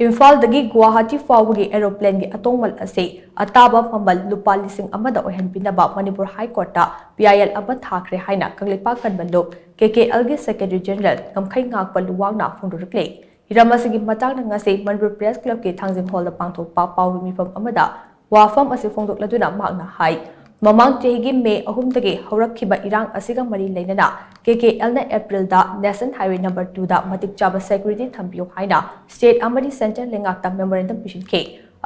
इम्फालदगी Guwahati फाउबगी aeroplane की अतोंगमल असे अताबा ममल लुपा लिसिंग अमदा ओहनबिनबा मणिपुर हाई कोर्टा पीआईएल अमा थाखरे हाइना कंगलेपा कनबलुप केकेएल की सेक्रेटरी जनरल गमखै ngakpa luwangna फोंदोरक्ले हिरम असिगी मतांगना ngase मनपुर प्रेस क्लब के थांजिंग हॉल दा पांगथोकपा पाउ मिफम अमदा वाफम असे फोंदोकलदुना मागना हाई ममांग चेगी मे अहुमदगी हौरखिबा इरांग असिगा मरी लेनना केकेएल ना अप्रैल दा नेशनल हाईवे नंबर 2 दा मतिक चाबा सिक्योरिटी थंबियो हाइना स्टेट अमरी सेंट्रल लेंगाक्ता मेमोरेंडम पिसिनखे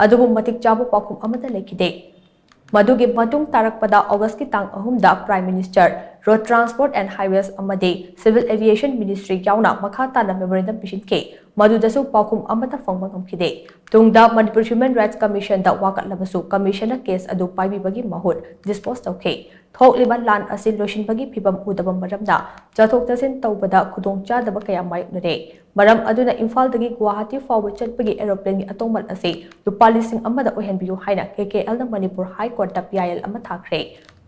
अदुबु मतिक चाबा पाखुम अमदा लेखिदे मधुगे मतुंग तारकपदा अगस्त की तांग अहुमदा prime minister road transport and highways अमदे सिविल एविएशन मिनिस्ट्री यावना मखा ताना मेमोरेंडम पिसिनखे मधुदसु पाखुम अमदा फंगबा ngमखिदे तुंगदा मणिपुर ह्यूमन राइट्स कमीशन दा वाकटलबसु कमीशन केस अदु पाइबिबगी महुत डिस्पोज तौखे थोकलिबा लान असे लोशिनबगी फिबम उदबा मरमदा चथोक चसिन तौबदा खुदोंग चादबा कया मायुनरे मरम अदुना इम्फालदगी गुवाहाटी फाउबा चटपगी एरोप्लेन की अतोंगमल असे लुपा लिसिंग अमदा ओहनबियु हाइना केकेएल ना मणिपुर हाई कोर्ट दा पीआईएल अमा थाखरे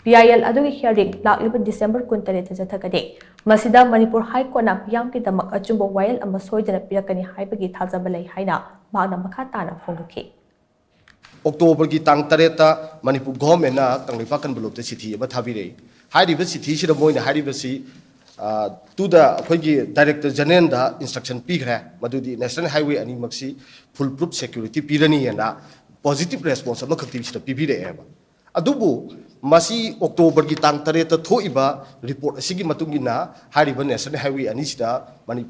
पीआईएल अदुगी हियरिंग लाक्लिबा डिसेंबर 23 जथकदे मसिदा मणिपुर हाई कोर्ट ना पियाम की दमक अचुंबा वायल अमा सोइदना पिरकनी हाइबगी थाजबा लई हाइना मागना मखा ताना फोंदोखि अक्टोबर की तांग तरेता मणिपुर गवर्नमेंट कंगलेपा कनबलुप सिथी अमा थाबिरे हाइरिबा सिथी सिदा मोइना हाइरिबसी तुदा अखोइगी डायरेक्टर जनरल दा इंस्ट्रक्शन पीखरे मदुदी नेशनल हाईवे अनिमक्सी फुल प्रूफ सिक्योरिटी पीरनी एना पॉजिटिव रेस्पॉन्स अमा खक्ति सिदा पीबिरे एबा अदुबु मसी अक्टोबर की तांग तरेता थोइबा रिपोर्ट असिगी मतुंगिना हाइरिबा नेशनल हाईवे अनि सिदा मनि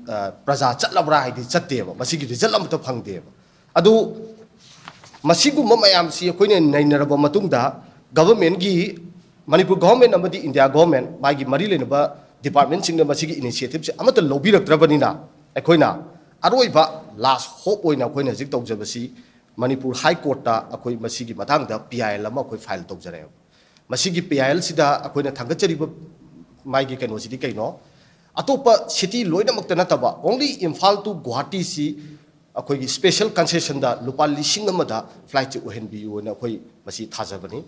प्रजा चलबरा हाइदि चत्तेबा मसिगी रिजल्ट अमता फंगदेबा अदु मसिगुम मयामसी अखोइने नैनरबा मतुंगदा गवर्नमेंट की मणिपुर गवर्नमेंट अमदी इंडिया गवर्नमेंट मागी मरी लेनबा डिपार्टमेंट सिंग मसिगी इनिशिएटिव से अमता लौबिरक्तरबनिना अखोइना अरोइबा लास्ट होप ओइना अखोइना जिक तौजबसी मणिपुर हाई कोर्ट ता अखोइ मसिगी मतांगदा पीआईएल अमा अखोइ फाइल तौजरे मसिगी पीआईएल सिदा अखोइना थांगचरिबा मागी कैनोसिदी कैनो अतोपा सिटी लोइनमक्ता नतबा ओनली इम्फाल टू गुवाहाटी सी अखोइगी स्पेशल कंसेशन दा लुपा लिसिंग अमदा फ्लाइट चे ओहनबियु ना अखोइ मसि थाजबनी।